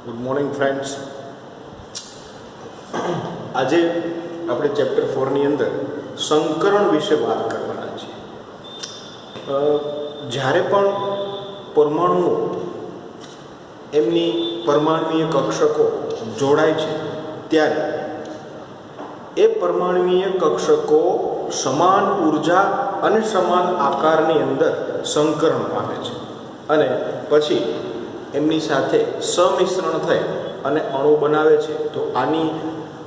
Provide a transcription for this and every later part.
Good morning friends. આજે આપણે chapter 4 ની અંદર સંકરણ વિશે વાત કરવાના છીએ. જ્યારે પણ પરમાણુઓ એમની પરમાણુીય કક્ષકો જોડાય છે ત્યારે એ પરમાણુીય કક્ષકો સમાન ઉર્જા અને સમાન આકારની અંદર સંકરણ પામે છે અને પછી એમની સાથે સમિશ્રણ થઈ અને અણુ બનાવે છે. તો આની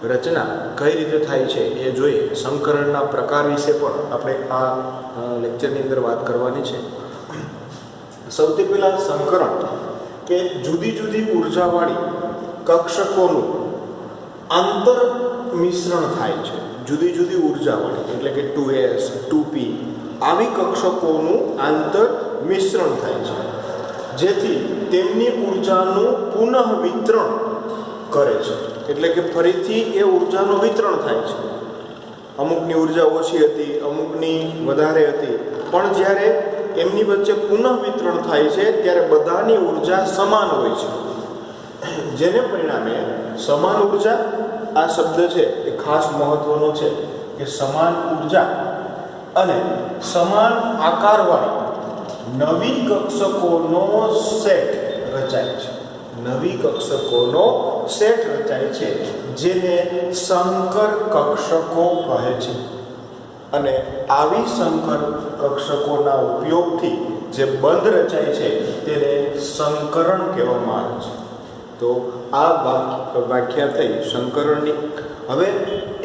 રચના કઈ રીતે થાય છે એ જોઈએ. સંકરણના પ્રકાર વિશે પણ આપણે આ લેક્ચરની અંદર વાત કરવાની છે. સૌથી પહેલાં સંકરણ કે જુદી જુદી ઉર્જાવાળી કક્ષકોનું આંતર મિશ્રણ થાય છે. જુદી જુદી ઉર્જાવાળી એટલે કે 2s 2p આવી કક્ષકોનું આંતર મિશ્રણ થાય છે, જેથી તેમની ઉર્જાનું પુનઃ વિતરણ કરે છે. એટલે કે ફરીથી એ ઉર્જાનું વિતરણ થાય છે. અમુકની ઉર્જા ઓછી હતી, અમુકની વધારે હતી, પણ જ્યારે એમની વચ્ચે પુનઃ વિતરણ થાય છે ત્યારે બધાની ઉર્જા સમાન હોય છે, જેને પરિણામે સમાન ઉર્જા, આ શબ્દ છે એ ખાસ મહત્વનો છે કે સમાન ઉર્જા અને સમાન આકારવાળી નવી કક્ષકોનો સેટ રચાય છે. નવી કક્ષકોનો સેટ રચાય છે જેને સંકર કક્ષકો કહે છે. અને આવી સંકર કક્ષકોના ઉપયોગથી જે બંધ રચાય છે તેને સંકરણ કહેવામાં આવે છે. તો આ વ્યાખ્યા થઈ સંકરણની. હવે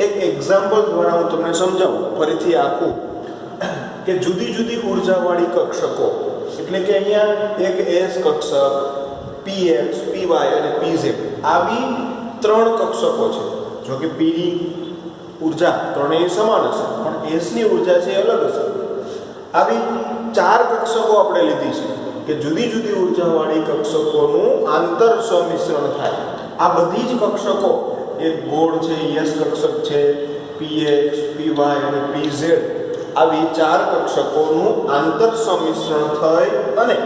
એક એક્ઝામ્પલ દ્વારા હું તમને સમજાવું ફરીથી આખું કે જુદી જુદી ઉર્જાવાળી કક્ષકો એટલે કે અહીંયા એક એસ કક્ષક, px, py અને pz આવી 3 કક્ષકો છે. જો કે p ની ઉર્જા ત્રણેય સમાન હશે પણ s ની ઉર્જા છે અલગ હશે. આવી 4 કક્ષકો આપણે લીધી છે કે જુદી જુદી ઉર્જાવાળી કક્ષકોનું આંતર સમિશ્રણ થાય. આ બધી જ કક્ષકો એક ગોળ છે, યસ કક્ષક છે, px, py અને pz આવી 4 કક્ષકોનું આંતર સમિશ્રણ થઈ અને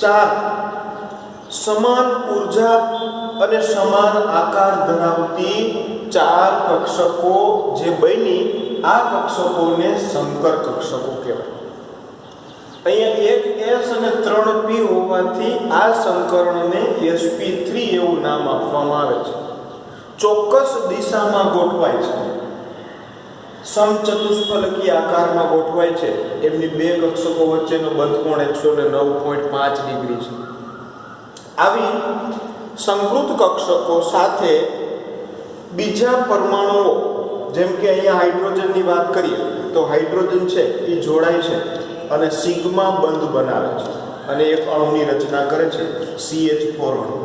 4 સમાન ઉર્જા અને સમાન આકાર ધરાવતી 4 કક્ષકો જે બની આ કક્ષકોને સંકર કક્ષકો કહેવાય. અહીંયા એક s અને 3 p હોવાથી આ સંકરણને sp3 એવું નામ આપવામાં આવે છે. ચોક્કસ દિશામાં ગોઠવાય છે, સમચતુષ્ફલકી આકારમાં ગોઠવાય છે. એમની 2 કક્ષકો વચ્ચેનો બંધકોણ 109.5 ડિગ્રી છે. આવી સંકૃત કક્ષકો સાથે બીજા પરમાણુઓ, જેમ કે અહીંયા હાઇડ્રોજનની વાત કરીએ તો હાઇડ્રોજન છે એ જોડાય છે અને સિગ્મા બંધ બનાવે છે અને એક અણુની રચના કરે છે CH4 અણુ,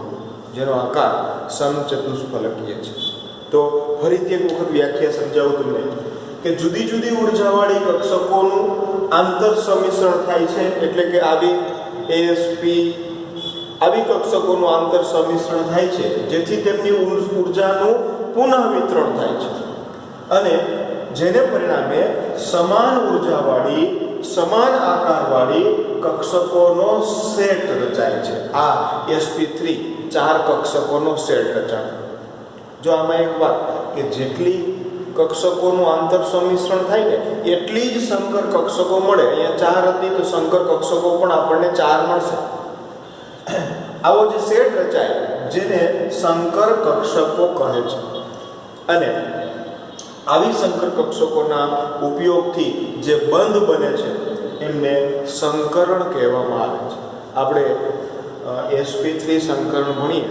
જેનો આકાર સમચતુષ્ફલકીય છે. તો ફરીથી એક વખત વ્યાખ્યા સમજાવું તમને કે જુદી જુદી ઉર્જાવાળી કક્ષકોનું આંતર સમિશ્રણ થાય છે. એટલે કે આવી AsP આવી કક્ષકોનું આંતર સમિશ્રણ થાય છે જેથી તેમની ઉર્જાનું પુનઃ વિતરણ થાય છે અને જેને પરિણામે સમાન ઉર્જાવાળી સમાન આકારવાળી કક્ષકોનો સેટ રચાય છે. આ sp3 4 કક્ષકોનો સેટ રચાય. જો આમાં એક વાત કે જેટલી કક્ષકોનું આંતર સમિશ્રણ થાય ને એટલી જ સંકર કક્ષકો મળે. અહીંયા 4 હતી તો સંકર કક્ષકો પણ આપણને 4 મળશે. આવો જે સેટ રચાય જેને સંકર કક્ષકો કહે છે. અને આવી સંકર કક્ષકોના ઉપયોગથી જે બંધ બને છે એમને સંકરણ કહેવામાં આવે છે. આપણે sp3 સંકરણ ભણીએ,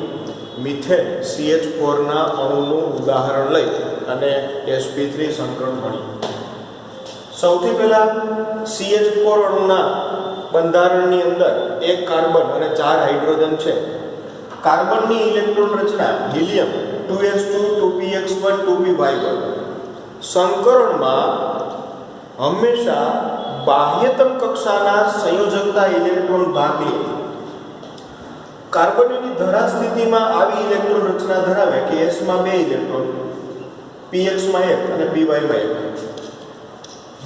મિથેન CH4 ના અણુનું ઉદાહરણ લઈ અને sp3 સંકરણ ભણીએ. સૌથી પહેલા CH4 અણુના બંધારણની અંદર એક કાર્બન અને 4 હાઇડ્રોજન છે. કાર્બનની ઇલેક્ટ્રોન રચના હિલિયમ 2s2 2px1 2py1. સંકરણમાં હંમેશા બાહ્યતમ કક્ષાના સંયોજકતા ઇલેક્ટ્રોન ભાગ લે. કાર્બનની ધરા સ્થિતિમાં આવી ઇલેક્ટ્રોન રચના ધરાવે કે s માં 2 ઇલેક્ટ્રોન, px માં 1 અને py માં 1.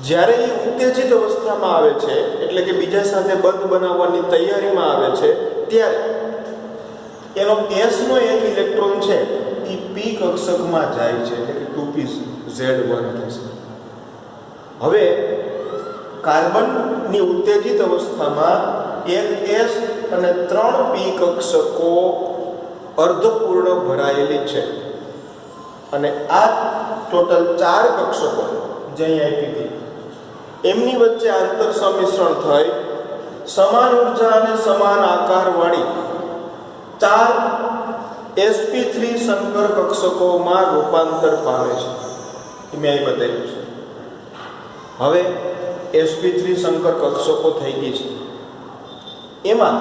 જ્યારે એ ઉત્તેજિત અવસ્થામાં આવે છે એટલે કે બીજા સાથે બંધ બનાવવાની તૈયારીમાં આવે છે ત્યારે એનો s નો એક ઇલેક્ટ્રોન છે એ p કક્ષકમાં જાય છે, એટલે કે 2p Z1 થશે. હવે કાર્બનની ઉત્તેજિત અવસ્થામાં એક s અને 3p કક્ષકો અર્ધપૂર્ણ ભરાયેલી છે અને આ ટોટલ 4 કક્ષકો જે અહીં આપી હતી એમની વચ્ચે આંતર સંમિશ્રણ થઈ સમાન ઉર્જા અને સમાન આકારવાળી 4 sp3 સંકર કક્ષકોમાં રૂપાંતર પામે છે. મેં અહીં બતાવ્યું છે. હવે sp3 સંકર કક્ષકો થઈ ગઈ છે. એમાં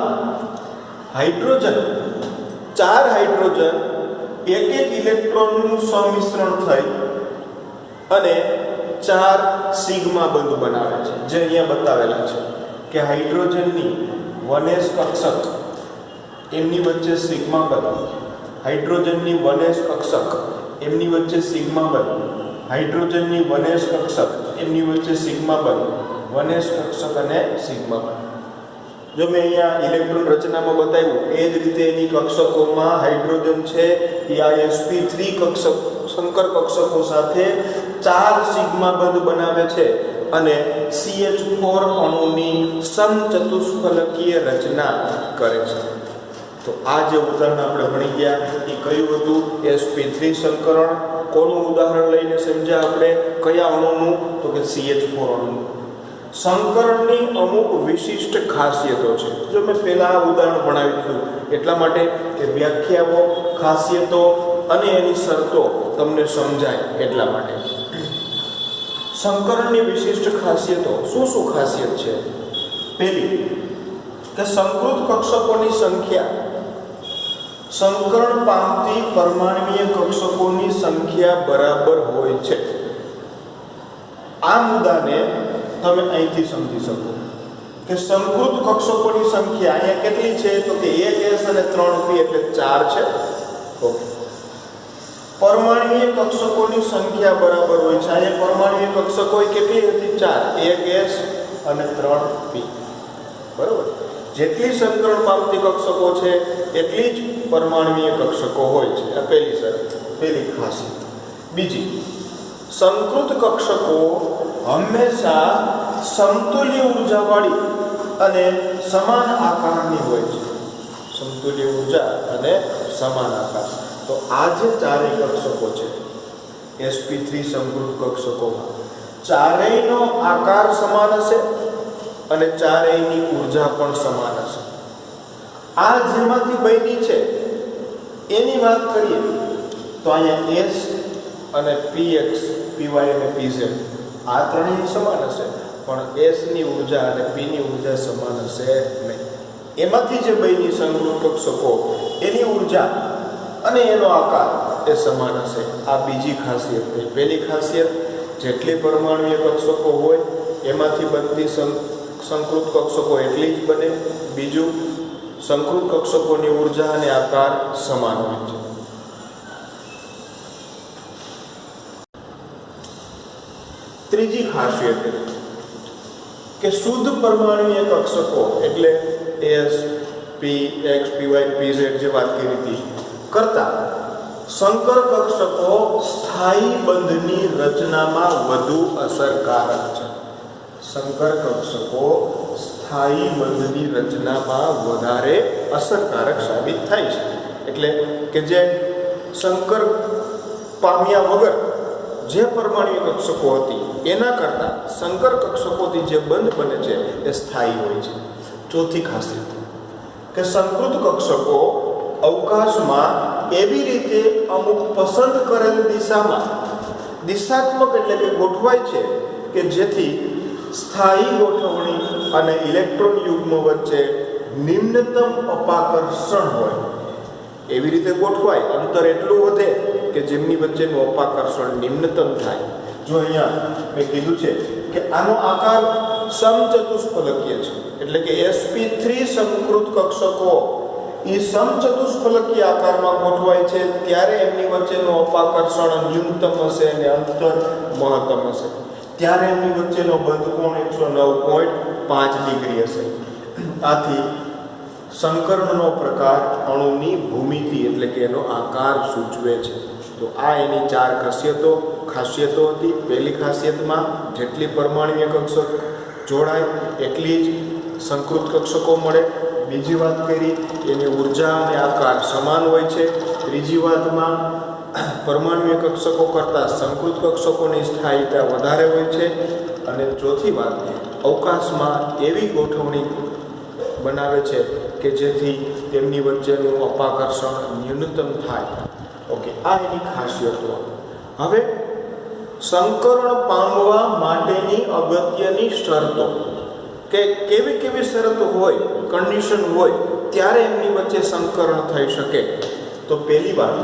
હાઇડ્રોજન 4 હાઇડ્રોજન એક ઇલેક્ટ્રોનનું સંમિશ્રણ થઈ અને 4 સિગ્મા બંધ બનાવે છે, જે અહીંયા બતાવેલા છે કે હાઇડ્રોજનની 1s કક્ષક એમની વચ્ચે સિગ્મા બંધ, હાઇડ્રોજનની 1s કક્ષક એમની વચ્ચે સિગ્મા બંધ, હાઇડ્રોજનની 1s કક્ષક એમની વચ્ચે સિગ્મા બંધ, 1s કક્ષક અને સિગ્મા બંધ. જો મેં અહીંયા ઇલેક્ટ્રોન રચનામાં બતાવ્યું એ જ રીતે એની કક્ષકોમાં હાઇડ્રોજન છે એ આ sp3 કક્ષક સંકર કક્ષકો સાથે 4 સિગ્મા બંધ બનાવે છે અને CH4 અણુની સમચતુષ્ફલકીય રચના કરે છે. તો આ જે ઉદાહરણ આપણે ભણી ગયા એ કયું હતું? sp3 સંકરણ. કોનું ઉદાહરણ લઈને સમજ્યા આપણે? કયા અણુનું? તો કે CH4 અણુનું. સંકરણની અમુક વિશિષ્ટ ખાસિયતો છે. જો મેં પહેલા આ ઉદાહરણ ભણાવી દીધું એટલા માટે કે વ્યાખ્યાઓ, ખાસિયતો અને એની શરતો તમને સમજાય એટલા માટે. સંકરણની વિશિષ્ટ ખાસિયતો શું ખાસિયત છે? પહેલી કે સંકૃત કક્ષકોની સંખ્યા સંકરણ પામતી પરમાણ્વીય કક્ષકોની સંખ્યા બરાબર હોય છે. આ મુદ્દાને તમે અહીંથી સમજી શકો કે સંકૃત કક્ષકોની સંખ્યા અહીંયા કેટલી છે? તો કે 1s અને 3p એટલે 4 છે. ઓકે. પરમાણ્વીય કક્ષકોની સંખ્યા બરાબર હોય છે. અહીંયા પરમાણ્વીય કક્ષકો કેટલી હતી? 4, 1s અને 3p. બરાબર. જેટલી સંકરણ પામતી કક્ષકો છે એટલી જ પરમાણ્વીય કક્ષકો હોય છે. આ પહેલી શરત, પહેલી ખાસિયત. બીજી, સંકૃત કક્ષકો હંમેશા સમતુલ્ય ઉર્જાવાળી અને સમાન આકારની હોય છે. સમતુલ્ય ઉર્જા અને સમાન આકાર. તો આ જે 4 કક્ષકો છે sp3 સંકૃત કક્ષકોમાં ચારેયનો આકાર સમાન હશે અને ચારેયની ઉર્જા પણ સમાન હશે. આ જેમાંથી બની છે એની વાત કરીએ તો અહીંયા s અને px, py અને pz આ ત્રણેય સમાન હશે, પણ s ની ઉર્જા અને p ની ઉર્જા સમાન હશે નહીં. એમાંથી જે બની સંકૃત કક્ષકો એની ઉર્જા અને એનો આકાર એ સમાન હશે. આ બીજી ખાસિયત થઈ. પહેલી ખાસિયત, જેટલી પરમાણ્વીય કક્ષકો હોય એમાંથી બનતી સંકૃત કક્ષકો એટલી જ બને. બીજું, સંકૃત કક્ષકોની ઉર્જા અને આકાર સમાન હોય છે. ત્રીજી ખાસિયત કે શુદ્ધ પરમાણ્વીય કક્ષકો એટલે s, p, x, py, pz જે વાત કરી હતી કરતા સંકર કક્ષકો સ્થાયી બંધની રચનામાં વધુ અસરકારક છે. સંકર કક્ષકો સ્થાયી બંધની રચનામાં વધારે અસરકારક સાબિત થાય છે. એટલે કે જે સંકર પામ્યા વગર જે પરમાણ્વીય કક્ષકો હતી એના કરતાં સંકર કક્ષકોથી જે બંધ બને છે એ સ્થાયી હોય છે. ચોથી ખાસિયત કે સંકૃત કક્ષકો અવકાશમાં એવી રીતે અમુક પસંદ કરેલ દિશામાં દિશાત્મક એટલે કે ગોઠવાય છે કે જેથી સ્થાયી ગોઠવણી અને ઇલેક્ટ્રોન યુગ્મ વચ્ચે નિમ્નતમ અપાકર્ષણ હોય. એવી રીતે ગોઠવાય, અંતર એટલું વધે કે જેમની વચ્ચેનું અપાકર્ષણ નિમ્નતમ થાય. જો અહીંયા મેં કીધું છે કે આનો આકાર સમચતુષ્ફલકીય છે, એટલે કે sp3 સંકૃત કક્ષકો એ સમચતુષ્ફલકીય આકારમાં ગોઠવાય છે ત્યારે એમની વચ્ચેનું અપાકર્ષણ ન્યૂનતમ હશે અને અંતર મહત્તમ હશે. ત્યારે એમની વચ્ચેનો બંધ કોણ 109.5 ડિગ્રી હશે. આથી સંકરણનો પ્રકાર અણુની ભૂમિતિ એટલે કે એનો આકાર સૂચવે છે. તો આ એની 4 ખાસિયતો હતી. પહેલી ખાસિયતમાં જેટલી પરમાણ્વીય કક્ષક જોડાય એટલી જ સંકૃત કક્ષકો મળે. બીજી વાત કરી એની ઉર્જા અને આકાર સમાન હોય છે. ત્રીજી વાતમાં પરમાણ્વીય કક્ષકો કરતાં સંકૃત કક્ષકોની સ્થાયીતા વધારે હોય છે. અને ચોથી વાત, અવકાશમાં એવી ગોઠવણી બનાવે છે કે જેથી તેમની વચ્ચેનું અપાકર્ષણ ન્યૂનતમ થાય. ઓકે, આ એની ખાસિયતો. હવે સંકરણ પામવા માટેની અગત્યની શરતો કે કેવી કેવી શરતો હોય, કન્ડિશન હોય ત્યારે એમની વચ્ચે સંકરણ થઈ શકે. તો પહેલી વાત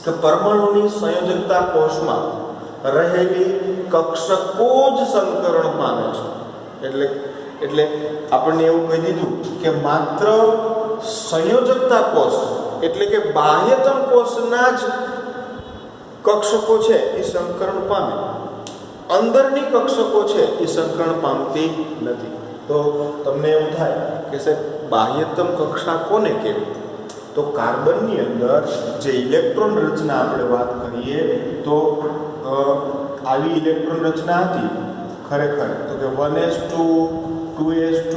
કે પરમાણુની સંયોજકતા કોષમાં રહેલી કક્ષકો જ સંકરણ પામે છે. એટલે આપણને એવું કહી દીધું કે માત્ર સંયોજકતા કોષ એટલે કે બાહ્યતમ કોષના જ કક્ષકો છે એ સંકરણ પામે, અંદરની કક્ષકો છે એ સંકરણ પામતી નથી. તો તમને એવું થાય કે સાહેબ બાહ્યતમ કક્ષા કોને કહેવી? તો કાર્બનની અંદર જે ઇલેક્ટ્રોન રચના આપણે વાત કરીએ તો આવી ઇલેક્ટ્રોન રચના હતી ખરેખર તો કે 1s2 2s2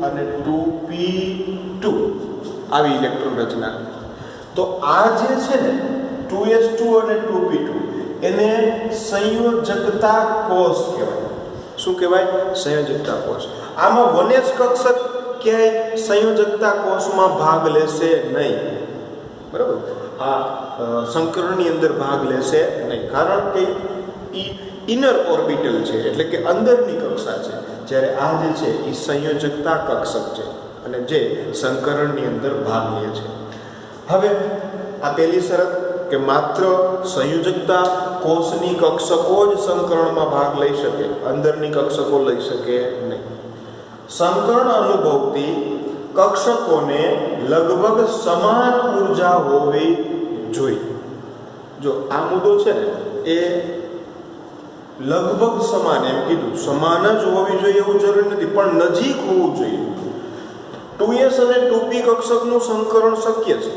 અને 2p2 આવી ઇલેક્ટ્રોન રચના. તો આ જે છે ને 2s2 અને 2p2 એને સંયોજકતા કોષ કહેવાય. શું કહેવાય? સંયોજકતા કોષ. આમાં 1s કક્ષક ક્યાંય સંયોજકતા કોષમાં ભાગ લેશે નહીં. બરાબર? આ સંકરણની અંદર ભાગ લેશે નહીં, કારણ કે ઇનર ઓર્બિટલ છે એટલે કે અંદરની કક્ષા છે, જ્યારે આ જે છે એ સંયોજકતા કક્ષક છે અને જે સંકરણની અંદર ભાગ લે છે. હવે આ પહેલી શરત કે માત્ર સંયોજકતા કોષની કક્ષકો જ સંકરણમાં ભાગ લઈ શકે, અંદરની કક્ષકો લઈ શકે નહીં. સંકરણ અનુભવતી કક્ષકોને લગભગ સમાન ઉર્જા હોવી જોઈએ. જો આ મુદ્દો છે ને એ લગભગ સમાન એમ કીધું, સમાન જ હોવી જોઈએ એવું જરૂરી નથી, પણ નજીક હોવું જોઈએ. 2s અને 2p કક્ષકનું સંકરણ શક્ય છે,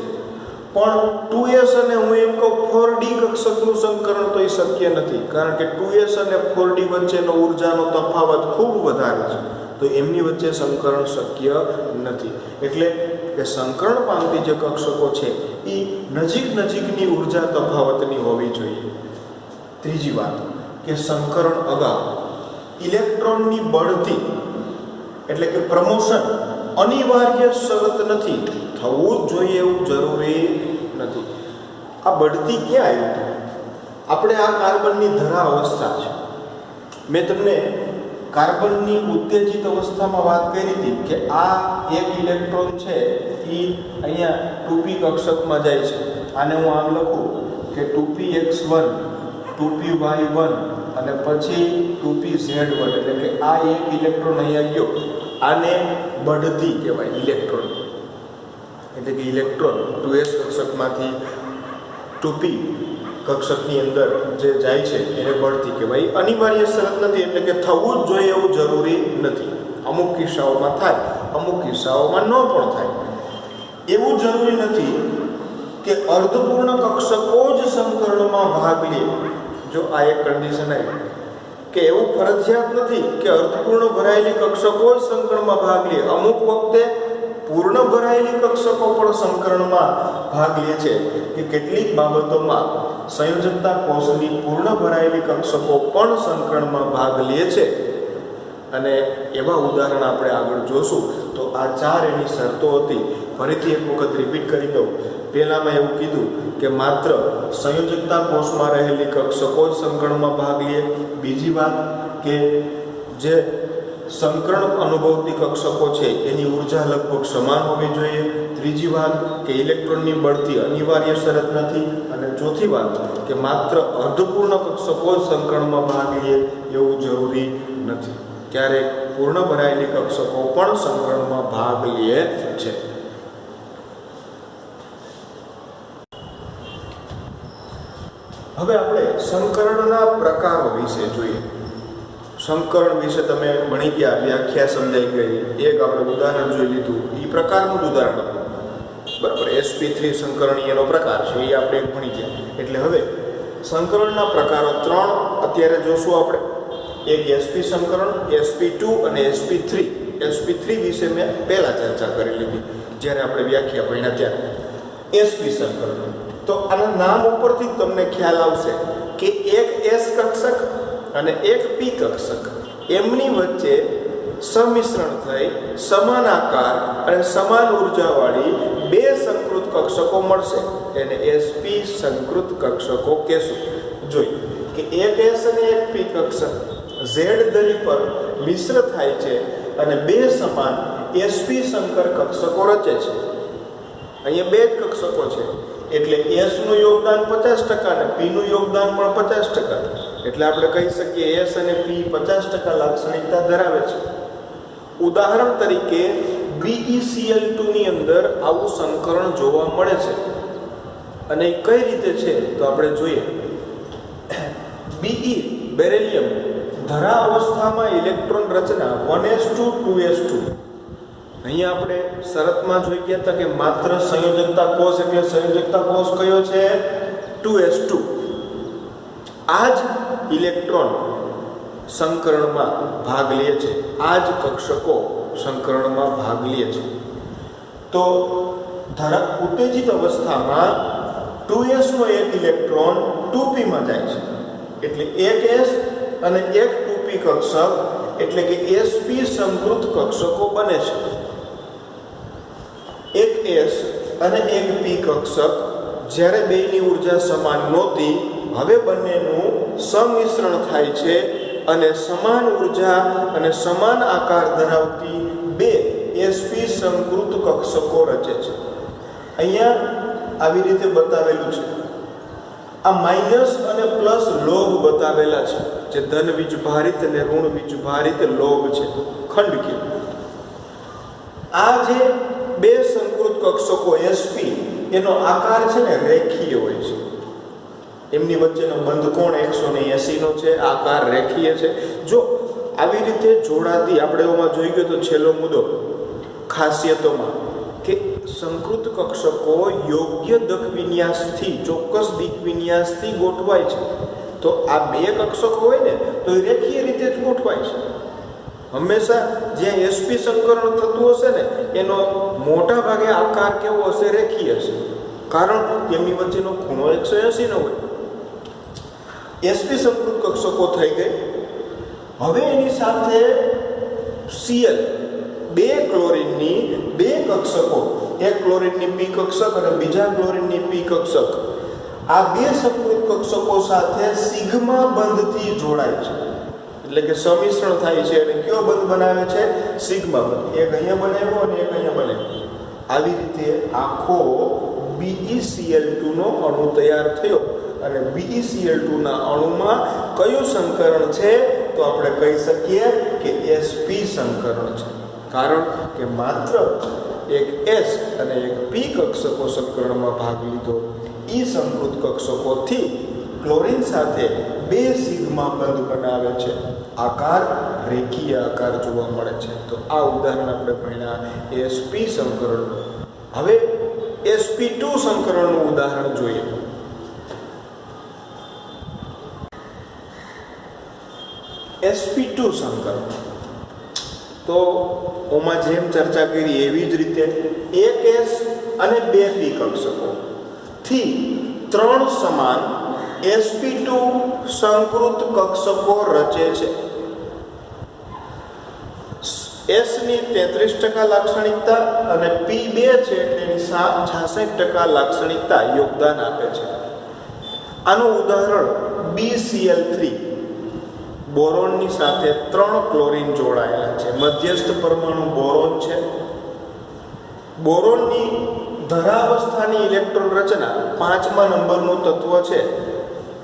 પણ 2s અને હું એમ કહું 4d કક્ષકનું સંકરણ તો એ શક્ય નથી, કારણ કે 2s અને 4d વચ્ચેનો ઉર્જાનો તફાવત ખૂબ વધારે છે, તો એમની વચ્ચે સંકરણ શક્ય નથી. એટલે કે સંકરણ પામતી જે કક્ષકો છે એ નજીકની ઉર્જા તફાવતની હોવી જોઈએ. ત્રીજી વાત કે સંકરણ અગાઉ ઇલેક્ટ્રોનની બઢતી એટલે કે પ્રમોશન અનિવાર્ય શરત નથી, થવું જ જોઈએ એવું જરૂરી નથી. આ બઢતી ક્યાં આવી? આપણે આ કાર્બનની ધરા અવસ્થા છે. મેં તમને કાર્બનની ઉત્તેજિત અવસ્થામાં વાત કરી હતી કે આ એક ઇલેક્ટ્રોન છે એ અહીંયા 2p કક્ષકમાં જાય છે. આને હું આમ લખું કે 2px1 2py1 અને પછી 2pz1 એટલે કે આ એક ઇલેક્ટ્રોન અહીંયા ગયો. આને બઢતી કહેવાય ઇલેક્ટ્રોન, એટલે કે ઇલેક્ટ્રોન 2s કક્ષકમાંથી 2p કક્ષકની અંદર જે જાય છે એને બઢતી કહેવાય. અનિવાર્ય શરત નથી, એટલે કે થવું જ જોઈએ એવું જરૂરી નથી. અમુક કિસ્સાઓમાં થાય, અમુક કિસ્સાઓમાં ન પણ થાય. એવું જરૂરી નથી કે અર્ધપૂર્ણ કક્ષકો જ સંકરણમાં ભાગ લે. જો આ એક કન્ડિશન આવી કે એવું ફરજિયાત નથી કે અર્ધપૂર્ણ ભરાયેલી કક્ષકો જ સંકરણમાં ભાગ લે. અમુક વખતે પૂર્ણ ભરાયેલી કક્ષકો પણ સંકરણમાં ભાગ લે છે કે કેટલીક બાબતોમાં સંયોજકતા કોષની પૂર્ણ ભરાયેલી કક્ષકો પણ સંકરણમાં ભાગ લે છે, અને એવા ઉદાહરણ આપણે આગળ જોશું. તો આ 4 એની શરતો હતી. ફરીથી એક વખત રિપીટ કરી દઉં. પહેલામાં એવું કીધું કે માત્ર સંયોજકતા કોષમાં રહેલી કક્ષકો જ સંકરણમાં ભાગ લે. બીજી વાત કે જે સંકરણ અનુભવતી કક્ષકો છે એની ઉર્જા લગભગ સમાન હોવી જોઈએ. ત્રીજી વાત કે ઇલેક્ટ્રોનની બઢતી અનિવાર્ય શરત નથી. અને ચોથી વાત કે માત્ર અર્ધપૂર્ણ કક્ષકો જ સંકરણમાં ભાગ લે એવું જરૂરી નથી. ક્યારેક પૂર્ણ ભરાયેલી કક્ષકો પણ સંકરણમાં ભાગ લે છે. હવે આપણે સંકરણના પ્રકારો વિશે જોઈએ. સંકરણ વિશે તમે ભણી ગયા, વ્યાખ્યા સમજાઈ ગઈ, એક આપણે ઉદાહરણ જોઈ લીધું, એ પ્રકારનું જ ઉદાહરણ હતું, બરાબર. sp3 સંકરણીયનો પ્રકાર છે એ આપણે ભણી ગયા. એટલે હવે સંકરણના પ્રકારો 3 અત્યારે જોશું આપણે. એક sp સંકરણ, sp2 અને sp3. sp3 વિશે મેં પહેલા ચર્ચા કરી લીધી જ્યારે આપણે વ્યાખ્યા ભણ્યા ત્યારે. sp સંકરણ તો આના નામ ઉપરથી જ તમને ખ્યાલ આવશે કે એક s કક્ષક અને એક p કક્ષક, એમની વચ્ચે સમિશ્રણ થઈ સમાન આકાર અને સમાન ઉર્જાવાળી બે સંકૃત કક્ષકો મળશે. એને sp સંકૃત કક્ષકો કહેશું. જોઈ કે એક s અને એક p કક્ષક z ધરી પર મિશ્ર થાય છે અને બે સમાન sp સંકર કક્ષકો રચે છે. અહીંયા બે જ કક્ષકો છે એટલે s નું યોગદાન 50% અને p નું યોગદાન પણ 50%. એટલે આપણે કહી શકીએ s અને p 50% લાક્ષણિકતા ધરાવે છે. ઉદાહરણ તરીકે BeCl2 ની અંદર આવું સંકરણ જોવા મળે છે. અને કઈ રીતે છે તો આપણે જોઈએ. Be બેરિલિયમ ધરા અવસ્થામાં ઇલેક્ટ્રોન રચના 1s2 2s2. અહીંયા આપણે શરતમાં જોઈ ગયા હતા કે માત્ર સંયોજકતા કોષ, એટલે સંયોજકતા કોષ કયો છે 2s2. આ જ ઇલેક્ટ્રોન સંકરણમાં ભાગ લે છે, આ જ કક્ષકો સંકરણમાં ભાગ લે છે. તો ઉત્તેજિત અવસ્થામાં 2s નો એક ઇલેક્ટ્રોન 2p માં જાય છે, એટલે એક s અને એક 2p કક્ષક એટલે કે sp સંકૃત કક્ષકો બને છે. એક s અને એક p કક્ષક જ્યારે બેની ઉર્જા સમાન નહોતી, હવે બંનેનું સંમિશ્રણ થાય છે અને સમાન ઉર્જા અને સમાન આકાર ધરાવતી બે sp સંકૃત કક્ષકો રચે છે. અહીંયા આવી રીતે બતાવેલું છે. આ માઇનસ અને પ્લસ લોગ બતાવેલા છે, જે ધન વીજભારિત અને ઋણ વીજભારિત લોગ છે, ખંડકીય. આ જે બે સંકૃત કક્ષકો sp એનો આકાર છે ને રેખીય હોય છે. એમની વચ્ચેનો બંધકોણ 180 નો છે, આકાર રેખીય છે. જો આવી રીતે જોડાતી, આપણે એમાં જોઈ ગયો તો છેલ્લો મુદ્દો ખાસિયતોમાં કે સંકૃત કક્ષકો યોગ્ય દક વિન્યાસથી, ચોક્કસ દિક વિન્યાસથી ગોઠવાય છે. તો આ બે કક્ષકો હોય ને તો એ રેખીય રીતે જ ગોઠવાય છે. હંમેશા જ્યાં sp સંકરણ થતું હશે ને એનો મોટા ભાગે આકાર કેવો હશે? રેખીય હશે, કારણ તેમની વચ્ચેનો ખૂણો 180 નો હોય. sp સંકૃત કક્ષકો થઈ ગઈ. હવે એની સાથે Cl, બે ક્લોરીનની બે કક્ષકો, એક ક્લોરીનની p કક્ષક અને બીજા ક્લોરીનની p કક્ષક, આ બે સંકૃત કક્ષકો સાથે સિગ્મા બંધથી જોડાય છે. એટલે કે સમિશ્રણ થાય છે અને કયો બંધ બનાવે છે? સિગ્મા બંધ. એક અહીંયા બનાવ્યો અને એક અહીંયા બનાવ્યો. આવી રીતે આખો BeCl2 નો અણુ તૈયાર થયો. અને BeCl2 ના અણુમાં કયું સંકરણ છે તો આપણે કહી શકીએ કે sp સંકરણ છે. કારણ કે માત્ર એક s અને એક p કક્ષકો સંકરણમાં ભાગ લીધો. ઈ સંકૃત કક્ષકોથી ક્લોરીન સાથે બે સિગ્મા બંધ બનાવે છે. આકાર રેખીય આકાર જોવા મળે છે. તો આ ઉદાહરણ આપણે ભણ્યા sp સંકરણ. હવે sp2 સંકરણનું ઉદાહરણ જોઈએ. sp2 સંકરણ તો ઓમાં જેમ ચર્ચા કરી એવી જ રીતે એક s અને બે p કક્ષકો થી ત્રણ સમાન sp2 સંકૃત કક્ષકો રચે છે. s ની 33% લાક્ષણિકતા અને p2 છે એટલે એની 66% લાક્ષણિકતા યોગદાન આપે છે. આનું ઉદાહરણ BeCl3. બોરોનની સાથે 3 ક્લોરીન જોડાયેલા છે. મધ્યસ્થ પરમાણુ બોરોન છે. બોરોનની ધરાવસ્થાની ઇલેક્ટ્રોન રચના 5મા નંબરનું તત્વ છે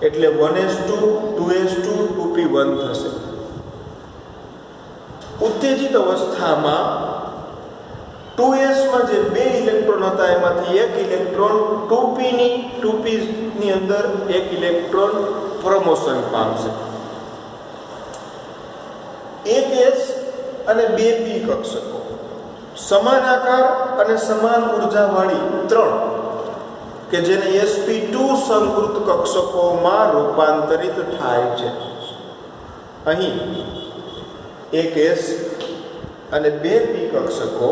એટલે 1s2 2s2 2p1 થશે. ઉત્તેજિત અવસ્થામાં 2s માં જે બે ઇલેક્ટ્રોન હતા એમાંથી એક ઇલેક્ટ્રોન 2p ની અંદર એક ઇલેક્ટ્રોન પ્રમોશન પામશે. અને 2 પી કક્ષકો સમાન આકાર અને સમાન ઉર્જાવાળી 3 કે જેને sp2 સંકૃત કક્ષકોમાં રૂપાંતરિત થાય છે. અહીં એક s અને 2 પી કક્ષકો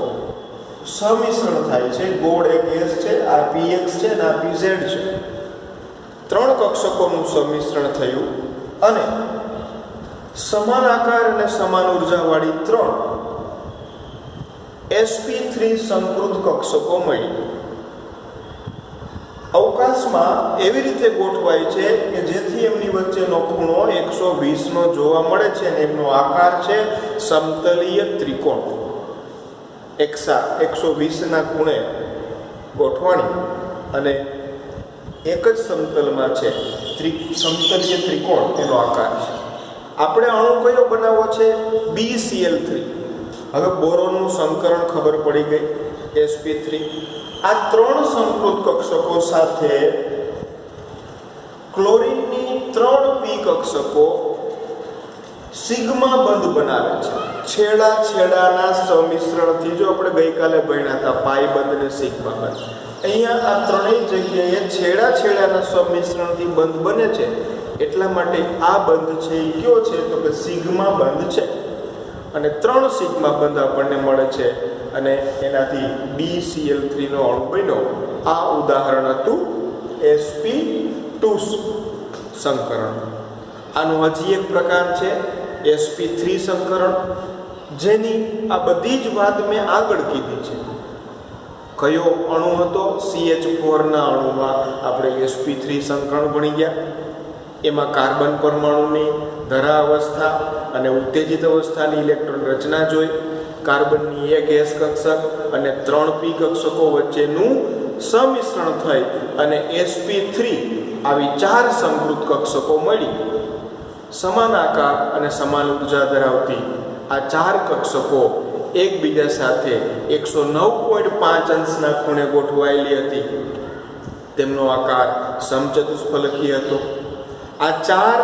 સમિશ્રણ થાય છે. ગોળ એક s છે, આ px છે અને આ pz છે. 3 કક્ષકોનું સમિશ્રણ થયું અને સમાન આકાર અને સમાન ઉર્જાવાળી 3 sp3 સંકૃત કક્ષકો મળી. અવકાશમાં એવી રીતે ગોઠવાય છે કે જેથી એમની વચ્ચેનો ખૂણો 120 નો જોવા મળે છે અને એમનો આકાર છે સમતલીય ત્રિકોણ. 120 ના ખૂણે ગોઠવાણી અને એક જ સમતલમાં છે સમતલીય ત્રિકોણ એનો આકાર છે. આપણે અણુ કયો બનાવવો છે? BCl3. હવે બોરોનનું સંકરણ ખબર પડી ગઈ, sp3. આ 3 સંકૃત કક્ષકો સાથે ક્લોરીનની 3 પી કક્ષકો સિગ્મા બંધ બનાવે છે. છેડાના સમિશ્રણથી, જો આપણે ગઈકાલે ભણ્યા હતા પાઈ બંધ ને સિગ્મા બંધ, અહીંયા આ ત્રણેય જગ્યાએ છેડાના સમિશ્રણથી બંધ બને છે. એટલા માટે આ બંધ છે એ કયો છે? તો કે સિગ્મા બંધ છે. અને 3 સિગ્મા બંધ આપણને મળે છે અને એનાથી BCl3 નો અણુ બન્યો. આ ઉદાહરણ હતું sp2 સંકરણ. આનો હજી એક પ્રકાર છે sp3 સંકરણ, જેની આ બધી જ વાત મેં આગળ કીધી છે. કયો અણુ હતો? CH4 ના અણુમાં આપણે sp3 સંકરણ ભણી ગયા. એમાં કાર્બન પરમાણુની ધરા અવસ્થા અને ઉત્તેજિત અવસ્થાની ઇલેક્ટ્રોન રચના જોઈ. કાર્બનની એક s કક્ષક અને 3 પી કક્ષકો વચ્ચેનું સમિશ્રણ થઈ અને sp3 આવી 4 સંકૃત કક્ષકો મળી. સમાન આકાર અને સમાન ઉર્જા ધરાવતી આ 4 કક્ષકો એકબીજા સાથે 109.5 અંશના ખૂણે ગોઠવાયેલી હતી. તેમનો આકાર સમચતુષ્ફલકીય હતો. આ 4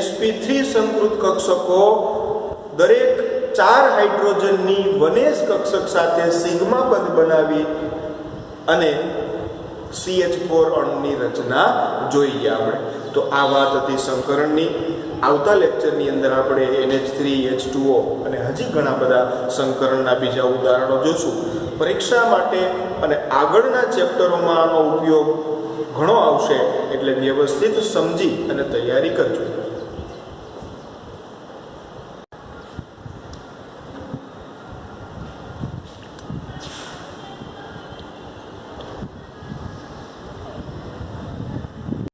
sp3 સંકૃત કક્ષકો દરેક 4 હાઇડ્રોજનની 1s કક્ષક સાથે સિગ્મા બંધ બનાવી અને CH4 અણુની રચના જોઈ ગયા આપણે. તો આ વાત હતી સંકરણની. આવતા લેક્ચરની અંદર આપણે NH3H2O અને હજી ઘણા બધા સંકરણના બીજા ઉદાહરણો જોશું. પરીક્ષા માટે અને આગળના ચેપ્ટરોમાં આનો ઉપયોગ ઘણો આવશે, એટલે વ્યવસ્થિત સમજી અને તૈયારી કરજો.